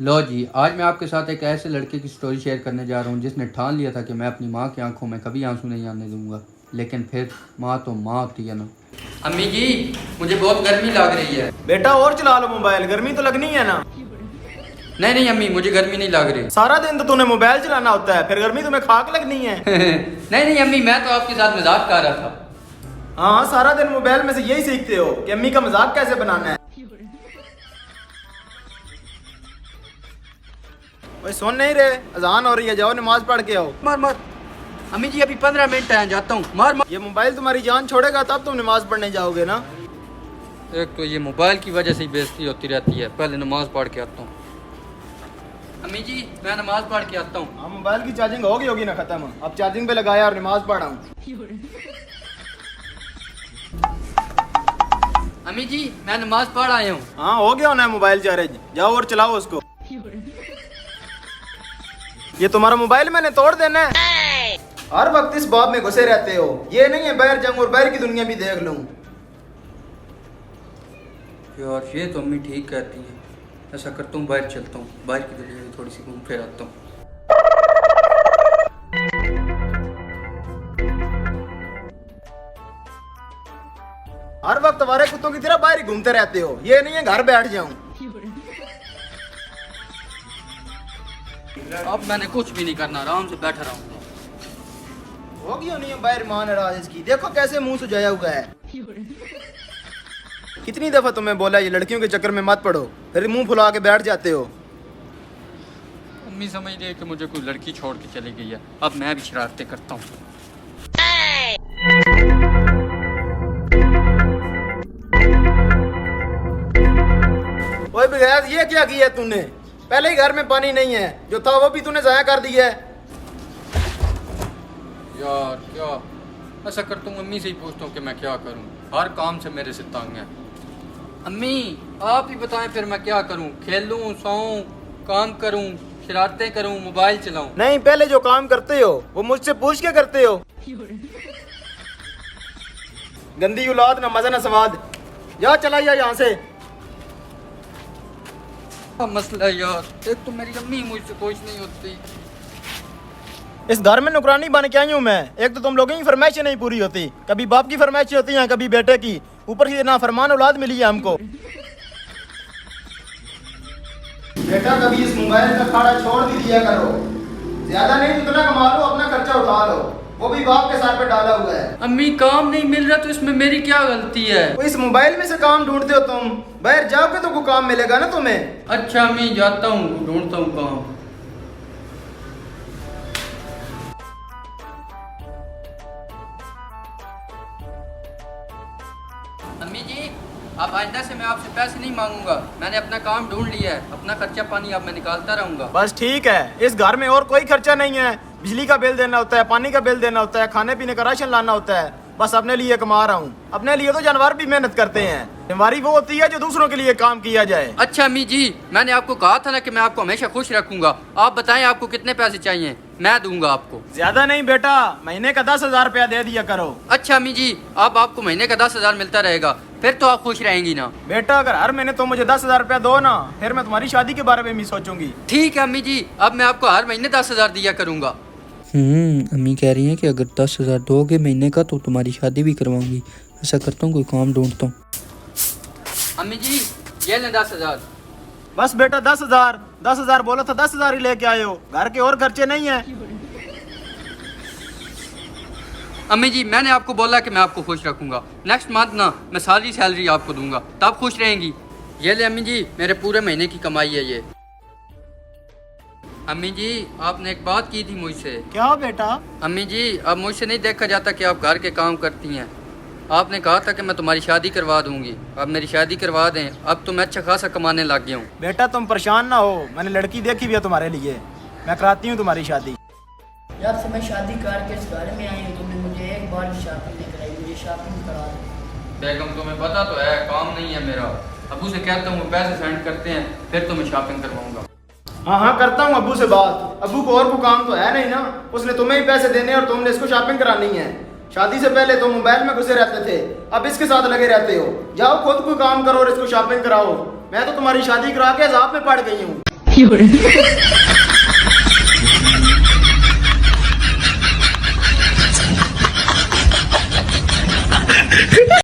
लो जी, आज मैं आपके साथ एक ऐसे लड़के की स्टोरी शेयर करने जा रहा हूँ जिसने ठान लिया था कि मैं अपनी माँ की आंखों में कभी आंसू नहीं आने दूंगा। लेकिन फिर माँ तो माँ होती है ना। अम्मी जी, मुझे बहुत गर्मी लग रही है। बेटा और चला लो मोबाइल, गर्मी तो लगनी है ना। नहीं नहीं अम्मी, मुझे गर्मी नहीं लग रही। सारा दिन तो तूने मोबाइल चलाना होता है, फिर गर्मी तुम्हें खाक लगनी है। नहीं नहीं अम्मी, मैं तो आपके साथ मजाक कर रहा था। हाँ, सारा दिन मोबाइल में से यही सीखते हो कि अम्मी का मजाक कैसे बनाना है। भाई सुन नहीं रहे, अजान हो रही है, जाओ नमाज पढ़ के आओ। मार मार। अम्मी जी अभी 15 मिनट है, जाता हूँ। मार मार। ये मोबाइल तुम्हारी जान छोड़ेगा तब तुम नमाज पढ़ने जाओगे ना। एक तो ये मोबाइल की वजह से ही बेइज्जती होती रहती है। पहले नमाज पढ़ के आता हूँ। अम्मी जी मैं नमाज पढ़ के आता हूँ। हाँ, मोबाइल की चार्जिंग होगी ना खत्म, अब चार्जिंग पे लगाया और नमाज पढ़ा हूँ। अम्मी जी मैं नमाज पढ़ आया हूँ। हाँ हो गया ना मोबाइल चार्ज, जाओ और चलाओ उसको। ये तुम्हारा मोबाइल मैंने तोड़ देना है। हर वक्त इस बात में घुसे रहते हो, ये नहीं है बाहर जाऊं और बाहर की दुनिया भी देख लूं। यार ये तो अम्मी ठीक कहती है। ऐसा करता हूँ, बाहर चलता हूँ, बाहर की दुनिया में थोड़ी सी घूम फिर आता हूँ। हर वक्त हमारे कुत्तों की तरह बाहर ही घूमते रहते हो, ये नहीं है घर बैठ जाऊं। अब मैंने कुछ भी नहीं करना, आराम से बैठा रहूंगा। होगी नहीं है बाहर मान राज इसकी, देखो कैसे मुंह सुजाया हुआ है। कितनी दफा तुम्हें बोला ये लड़कियों के चक्कर में मत पड़ो, फिर मुंह फुला के बैठ जाते हो। अम्मी समझ रही है कि मुझे कोई लड़की छोड़ के चली गई है। अब मैं भी शरारतें करता हूँ। ओए बगैर ये क्या किया तूने? पहले ही घर में पानी नहीं है, जो था वो भी तूने जाया कर दिया है। यार क्या ऐसा करता हूँ, अम्मी से ही पूछता हूँ कि मैं क्या करूँ। हर काम से मेरे से तंग है। अम्मी आप ही बताएं फिर मैं क्या करूँ? खेलूं, सोऊं, काम करूँ, शरारतें करूँ, मोबाइल चलाऊं? नहीं, पहले जो काम करते हो वो मुझसे पूछ के करते हो। गंदी औलाद, ना मजा ना स्वाद, जा चला यहाँ से। क्या मसला है यार? एक तो मेरी अम्मी मुझसे खुश नहीं होती। इस घर में नौकरानी बन के आई हूँ मैं। एक तो तुम लोगों की फरमाइशें नहीं पूरी होती, कभी बाप की फरमाइशें होती हैं, कभी बेटे की, ऊपर से ना फरमान औलाद मिली है हमको। बेटा कभी इस मोबाइल का खाड़ा छोड़ भी दिया करो, ज्यादा नहीं जितना कमा लो अपना खर्चा उठा लो, वो भी बाप के सर पे डाला हुआ है। अम्मी काम नहीं मिल रहा तो इसमें मेरी क्या गलती है? तो इस मोबाइल में से काम ढूंढते हो तुम, बाहर जाओगे तो कोई काम मिलेगा ना तुम्हें। अच्छा अम्मी जाता हूँ, ढूंढता हूँ काम। अम्मी जी अब आइंदा से मैं आपसे पैसे नहीं मांगूंगा। मैंने अपना काम ढूंढ लिया है, अपना खर्चा पानी अब मैं निकालता रहूंगा। बस ठीक है, इस घर में और कोई खर्चा नहीं है। बिजली का बिल देना होता है, पानी का बिल देना होता है, खाने पीने का राशन लाना होता है। बस अपने लिए कमा रहा हूँ। अपने लिए तो जानवर भी मेहनत करते हैं, जिम्मेवारी वो होती है जो दूसरों के लिए काम किया जाए। अच्छा अम्मी जी मैंने आपको कहा था ना कि मैं आपको हमेशा खुश रखूंगा। आप बताएं आपको कितने पैसे चाहिए, मैं दूंगा आपको। ज्यादा नहीं बेटा, महीने का 10,000 रुपया दे दिया करो। अच्छा अम्मी जी अब आपको महीने का 10,000 मिलता रहेगा, फिर तो आप खुश रहेंगी ना? बेटा अगर हर महीने तुम मुझे 10,000 रुपया दो ना, फिर मैं तुम्हारी शादी के बारे में भी सोचूंगी। ठीक है अम्मी जी, अब मैं आपको हर महीने 10,000 दिया करूंगा। अम्मी कह रही हैं कि अगर 10,000 दोगे महीने का तो तुम्हारी शादी भी करवाऊंगी। ऐसा करता हूँ, कोई काम ढूंढता हूँ। अम्मी जी ये लें 10,000। बस बेटा 10,000 10,000 बोला था, 10,000 ही लेके आए हो, घर के और खर्चे नहीं है। अम्मी जी मैंने आपको बोला कि मैं आपको खुश रखूंगा। नेक्स्ट मंथ ना मैं सारी सैलरी आपको दूंगा, तब खुश रहेंगी। ये ले अम्मी जी, मेरे पूरे महीने की कमाई है ये। अम्मी जी आपने एक बात की थी मुझसे। क्या बेटा? अम्मी जी अब मुझसे नहीं देखा जाता कि आप घर के काम करती हैं। आपने कहा था कि मैं तुम्हारी शादी करवा दूंगी, अब मेरी शादी करवा दें। अब तो मैं अच्छा खासा कमाने लग गया हूँ। बेटा तुम परेशान ना हो, मैंने लड़की देखी भी है तुम्हारे लिए, मैं कराती हूँ तुम्हारी शादी। जब से मैं शादी करके इस घर में आई हूँ तुमने मुझे एक बार भी शॉपिंग नहीं कराई, मुझे शॉपिंग करा दो। बेगम तुम्हें पता तो है काम नहीं है मेरा। अबू से कहता हूँ पैसे सेंड करते हैं, फिर तो मैं शॉपिंग करवाऊंगा। हाँ हाँ करता हूँ अब्बू से बात। अब्बू को और को काम तो है नहीं ना, उसने तुम्हें ही पैसे देने और तुमने इसको शॉपिंग करानी है। शादी से पहले तो मोबाइल में घुसे रहते थे, अब इसके साथ लगे रहते हो। जाओ खुद को काम करो और इसको शॉपिंग कराओ। मैं तो तुम्हारी शादी करा के अजाब में पड़ गई हूँ। 有人。